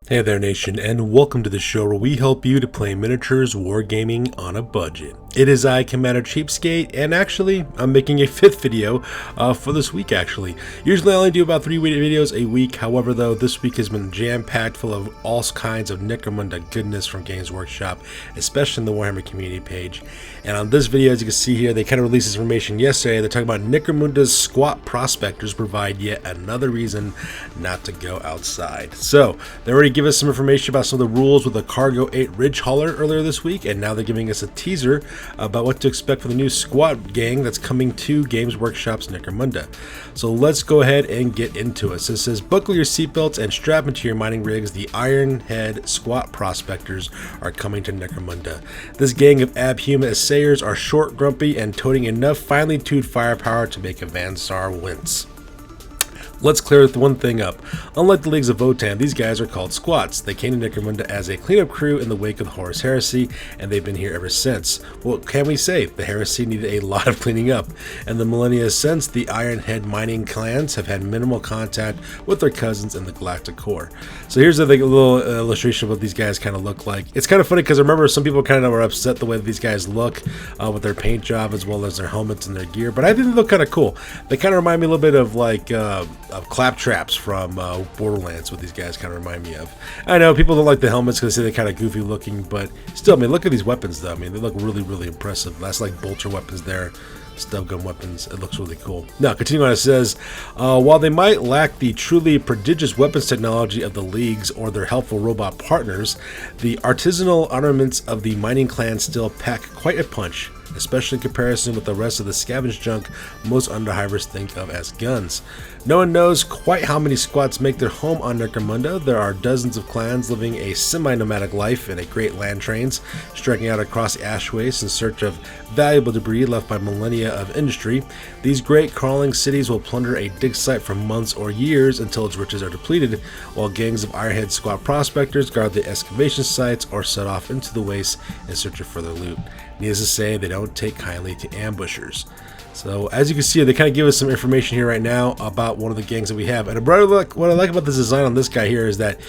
Hey there nation, and welcome to the show where we help you to play miniatures wargaming on a budget. It is I, Commander Cheapskate, and actually, I'm making a fifth video for this week actually. Usually I only do about 3 videos a week, however though, this week has been jam-packed full of all kinds of Necromunda goodness from Games Workshop, especially in the Warhammer community page. And on this video, as you can see here, they kind of released this information yesterday. They're talking about Necromunda's Squart Prospectors provide yet another reason not to go outside. So, they already give us some information about some of the rules with the Cargo 8 Ridgehauler earlier this week, and now they're giving us a teaser about what to expect for the new Squat gang that's coming to Games Workshop's Necromunda. So let's go ahead and get into it. So it says, buckle your seatbelts and strap into your mining rigs. The Ironhead Squat Prospectors are coming to Necromunda. This gang of abhuman assayers are short, grumpy, and toting enough finely tuned firepower to make a Vansar wince. Let's clear one thing up. Unlike the Leagues of Votan, these guys are called Squats. They came to Necromunda as a cleanup crew in the wake of the Horus Heresy, and they've been here ever since. What can we say? The Heresy needed a lot of cleaning up, and the millennia since, the Ironhead mining clans have had minimal contact with their cousins in the Galactic Core. So here's a little illustration of what these guys kind of look like. It's kind of funny because I remember some people kind of were upset the way that these guys look with their paint job as well as their helmets and their gear, but I think they look kind of cool. They kind of remind me a little bit of like claptraps from Borderlands, what these guys kind of remind me of. I know people don't like the helmets because they're kind of goofy looking, but still, I mean, look at these weapons though. I mean, they look really, really impressive. That's like bolter weapons there, stub gun weapons. It looks really cool. Now, continuing on, it says, while they might lack the truly prodigious weapons technology of the leagues or their helpful robot partners, the artisanal armaments of the mining clan still pack quite a punch, especially in comparison with the rest of the scavenged junk most underhivers think of as guns. No one knows quite how many squats make their home on Necromunda. There are dozens of clans living a semi-nomadic life in a great land trains, striking out across the ash wastes in search of valuable debris left by millennia of industry. These great crawling cities will plunder a dig site for months or years until its riches are depleted, while gangs of Ironhead squat prospectors guard the excavation sites or set off into the wastes in search of further loot. Needless to say, they don't take kindly to ambushers. So as you can see, they kind of give us some information here right now about one of the gangs that we have. And what I like about this design on this guy here is that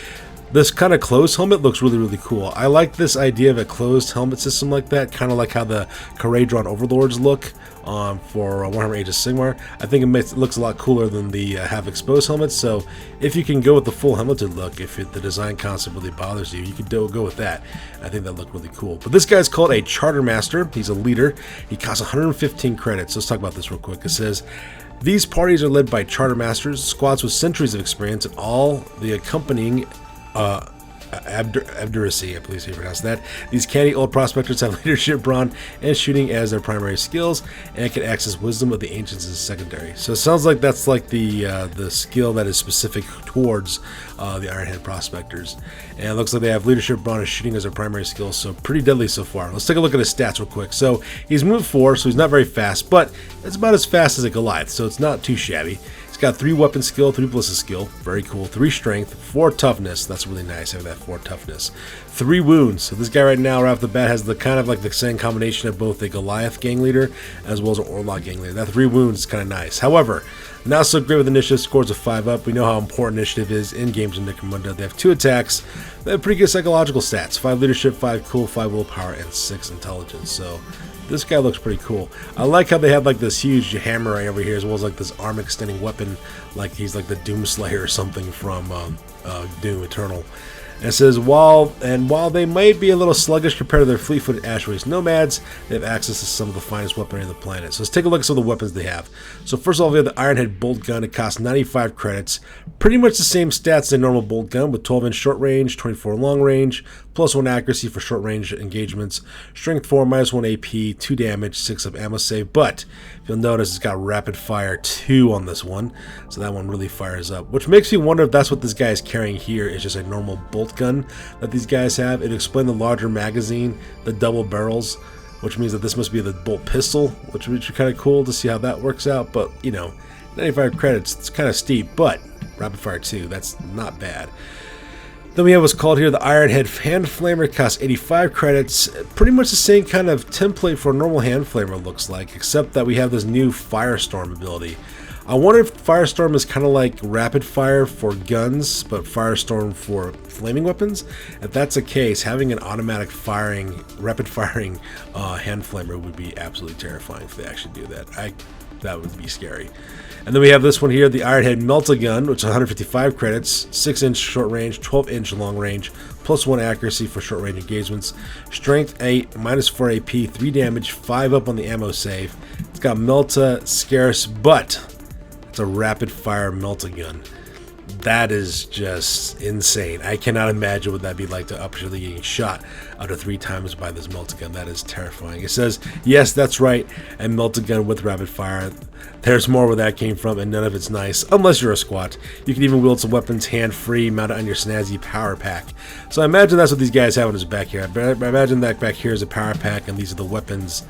this kind of closed helmet looks really, really cool. I like this idea of a closed helmet system like that, kind of like how the Caradron Overlords look for Warhammer Age of Sigmar. I think it looks a lot cooler than the half exposed helmets. So if you can go with the full helmeted look, if the design concept really bothers you, you could go with that. I think that looked really cool. But this guy's called a Charter Master. He's a leader. He costs 115 credits. Let's talk about this real quick. It says, these parties are led by Charter Masters, squads with centuries of experience, and all the accompanying Abduracy, I believe you pronounce that. These canny old prospectors have leadership, brawn, and shooting as their primary skills, and can access wisdom of the ancients as secondary. So it sounds like that's like the skill that is specific towards the Ironhead prospectors. And it looks like they have leadership, brawn, and shooting as their primary skills. So pretty deadly so far. Let's take a look at his stats real quick. So he's moved 4, so he's not very fast, but it's about as fast as a Goliath, so it's not too shabby. He's got 3 weapon skill, 3 ballistic skill, very cool, 3 strength, 4 toughness, that's really nice having that 4 toughness, 3 wounds. So this guy right now right off the bat has the kind of like the same combination of both a Goliath gang leader as well as an Orlok gang leader. That 3 wounds is kind of nice. However, not so great with initiative, scores of 5 up. We know how important initiative is in games in Necromunda. They have 2 attacks, they have pretty good psychological stats, 5 leadership, 5 cool, 5 willpower, and 6 intelligence. So this guy looks pretty cool. I like how they have like this huge hammer right over here as well as like this arm extending weapon, like he's like the Doomslayer or something from Doom Eternal. And it says, while they might be a little sluggish compared to their fleet-footed Ashways nomads, they have access to some of the finest weaponry on the planet. So let's take a look at some of the weapons they have. So first of all, we have the Ironhead bolt gun. It costs 95 credits. Pretty much the same stats as a normal bolt gun with 12-inch short range, 24 long range, +1 accuracy for short range engagements, strength 4, -1 AP, 2 damage, 6 of ammo save. But if you'll notice, it's got rapid fire 2 on this one, so that one really fires up, which makes me wonder if that's what this guy is carrying here. Is just a normal bolt gun that these guys have. It explained the larger magazine, the double barrels, which means that this must be the bolt pistol, which would be kind of cool to see how that works out. But you know, 95 credits, it's kind of steep, but rapid fire 2, that's not bad. Then we have what's called here the Ironhead Hand Flamer, costs 85 credits. Pretty much the same kind of template for a normal hand flamer looks like, except that we have this new Firestorm ability. I wonder if Firestorm is kind of like Rapid Fire for guns, but Firestorm for flaming weapons. If that's the case, having an automatic firing, rapid firing hand flamer would be absolutely terrifying if they actually do that. That would be scary. And then we have this one here, the Ironhead Melt-A-Gun, which is 155 credits, 6-inch short range, 12-inch long range, +1 accuracy for short range engagements, strength 8, -4 AP, 3 damage, 5 up on the ammo save. It's got Melta, scarce, but it's a rapid fire Melt-A-Gun. That is just insane. I cannot imagine what that'd be like to actually getting shot out of 3 times by this Melt-A-Gun. That is terrifying. It says, yes, that's right, a Melt-A-Gun with rapid fire. There's more where that came from, and none of it's nice, unless you're a squat. You can even wield some weapons hand-free, mounted on your snazzy power pack. So I imagine that's what these guys have in his back here. I imagine that back here is a power pack, and these are the weapons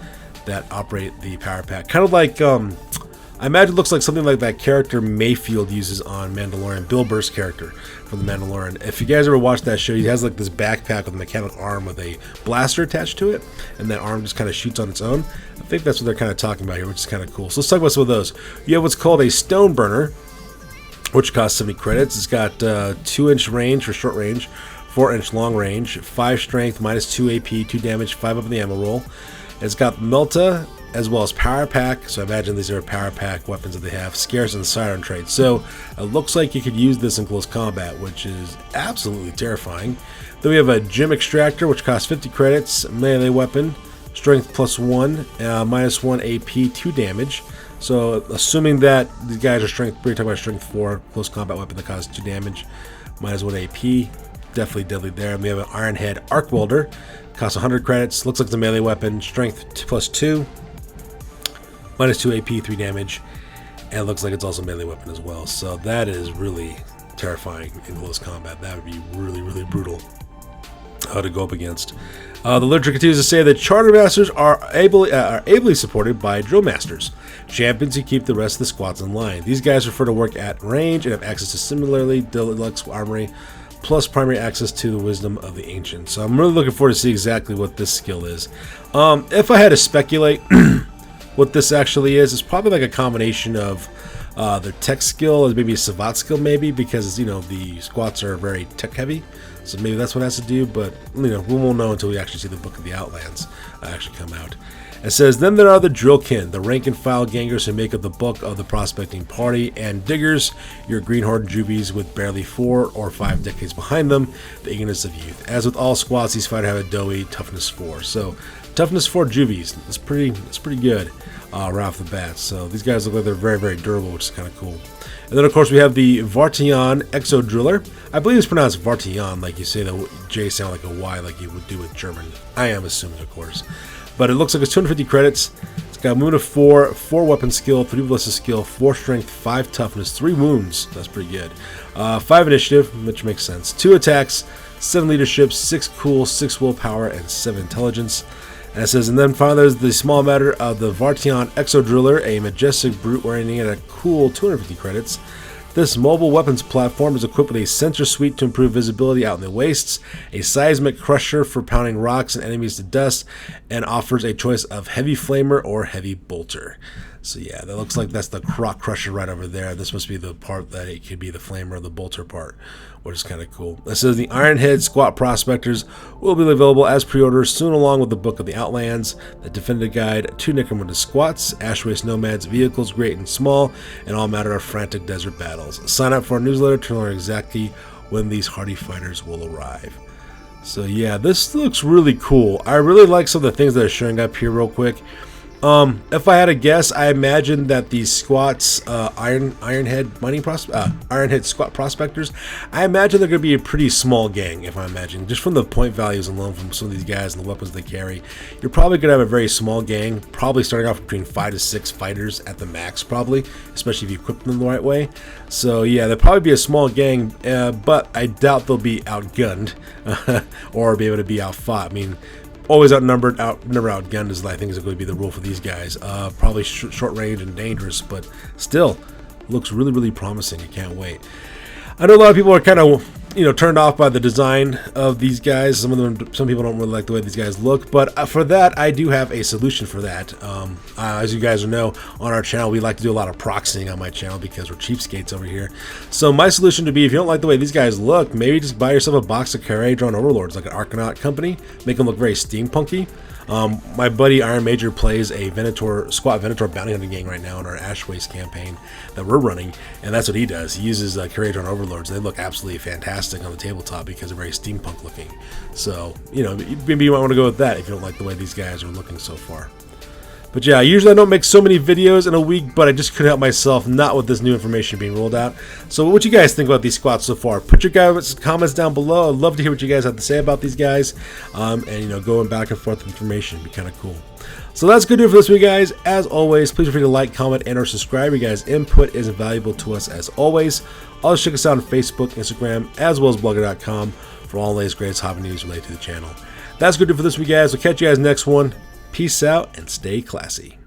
that operate the power pack. Kind of like, I imagine it looks like something like that character Mayfield uses on Mandalorian, Bill Burr's character from The Mandalorian. If you guys ever watched that show, he has like this backpack with a mechanical arm with a blaster attached to it, and that arm just kind of shoots on its own. I think that's what they're kind of talking about here, which is kind of cool. So let's talk about some of those. You have what's called a Stone Burner, which costs 70 credits. It's got 2-inch range for short range, 4-inch long range, 5 strength, -2 AP, 2 damage, 5 up in the ammo roll. It's got Melta, as well as power pack, so I imagine these are power pack weapons that they have, scarce and siren trade. So it looks like you could use this in close combat, which is absolutely terrifying. Then we have a gem extractor, which costs 50 credits, melee weapon, strength +1, -1 AP, 2 damage. So assuming that these guys are strength, we're talking about strength 4, close combat weapon that causes 2 damage, -1 AP, definitely deadly there. And we have an Ironhead arc welder, costs 100 credits, looks like it's a melee weapon, strength +2. -2 AP, 3 damage, and it looks like it's also a melee weapon as well. So that is really terrifying in close combat. That would be really, really brutal to go up against. The literature continues to say that Charter Masters are ably supported by Drill Masters, champions who keep the rest of the squads in line. These guys prefer to work at range and have access to similarly deluxe armory, plus primary access to the wisdom of the ancients. So I'm really looking forward to see exactly what this skill is. If I had to speculate, what this actually is probably like a combination of their tech skill, maybe a Savat skill, maybe, because you know the squats are very tech heavy, so maybe that's what it has to do. But you know, we won't know until we actually see the Book of the Outlands actually come out. It says, then there are the Drillkin, the rank and file gangers who make up the bulk of the prospecting party, and diggers, your greenhorn juvies with barely 4 or 5 decades behind them, the eagerness of youth. As with all squats, these fighters have a doughy toughness 4. So toughness 4 juvies, that's pretty good right off the bat. So these guys look like they're very, very durable, which is kind of cool. And then of course we have the Varon Exodriller. I believe it's pronounced Vartion, like you say the J sound like a Y, like you would do with German. I am assuming, of course. But it looks like it's 250 credits. It's got Moon of 4, 4 weapon skill, 3 ballistic skill, 4 strength, 5 toughness, 3 wounds. That's pretty good. 5 initiative, which makes sense. 2 attacks, 7 leadership, 6 cool, 6 willpower, and 7 intelligence. And it says, and then finally there's the small matter of the Varon Exodriller, a majestic brute wearing at a cool 250 credits. This mobile weapons platform is equipped with a sensor suite to improve visibility out in the wastes, a seismic crusher for pounding rocks and enemies to dust, and offers a choice of heavy flamer or heavy bolter. So yeah, that looks like that's the rock crusher right over there. This must be the part that it could be the flamer or the bolter part, which is kind of cool. It says the Ironhead Squat Prospectors will be available as pre-orders soon, along with the Book of the Outlands, the definitive guide to Necromunda squats, ash waste nomads, vehicles great and small, and all matter of frantic desert battles. Sign up for our newsletter to learn exactly when these hardy fighters will arrive. So yeah, this looks really cool. I really like some of the things that are showing up here real quick. If I had to guess, I imagine that these squats, Ironhead Squat Prospectors, I imagine they're going to be a pretty small gang, if I imagine. Just from the point values alone from some of these guys and the weapons they carry, you're probably going to have a very small gang, probably starting off between 5 to 6 fighters at the max, probably, especially if you equip them the right way. So yeah, they'll probably be a small gang, but I doubt they'll be outgunned or be able to be outfought. I mean, always never outgunned is, I think, is going to be the rule for these guys. Probably short range and dangerous, but still looks really, really promising. I can't wait. I know a lot of people are kind of turned off by the design of these guys. Some people don't really like the way these guys look, but for that, I do have a solution for that. As you guys know, on our channel, we like to do a lot of proxying on my channel because we're cheapskates over here. So my solution to be, if you don't like the way these guys look, maybe just buy yourself a box of Ridgerunners Overlords, like an Arcanaut company. Make them look very steampunky. My buddy Iron Major plays a Squat Venator bounty hunting gang right now in our Ash Waste campaign that we're running, and that's what he does. He uses Ridgerunners Overlords. They look absolutely fantastic on the tabletop because they're very steampunk looking. So, maybe you might want to go with that if you don't like the way these guys are looking so far. But yeah, usually I don't make so many videos in a week, but I just couldn't help myself, not with this new information being rolled out. So what you guys think about these squats so far? Put your guys' comments down below. I'd love to hear what you guys have to say about these guys. And going back and forth with information would be kind of cool. So that's good to do for this week, guys. As always, please feel free to like, comment, and or subscribe. Your guys' input is invaluable to us as always. Also check us out on Facebook, Instagram, as well as blogger.com for all the latest greatest hobby news related to the channel. That's good to do for this week, guys. We'll catch you guys next one. Peace out and stay classy.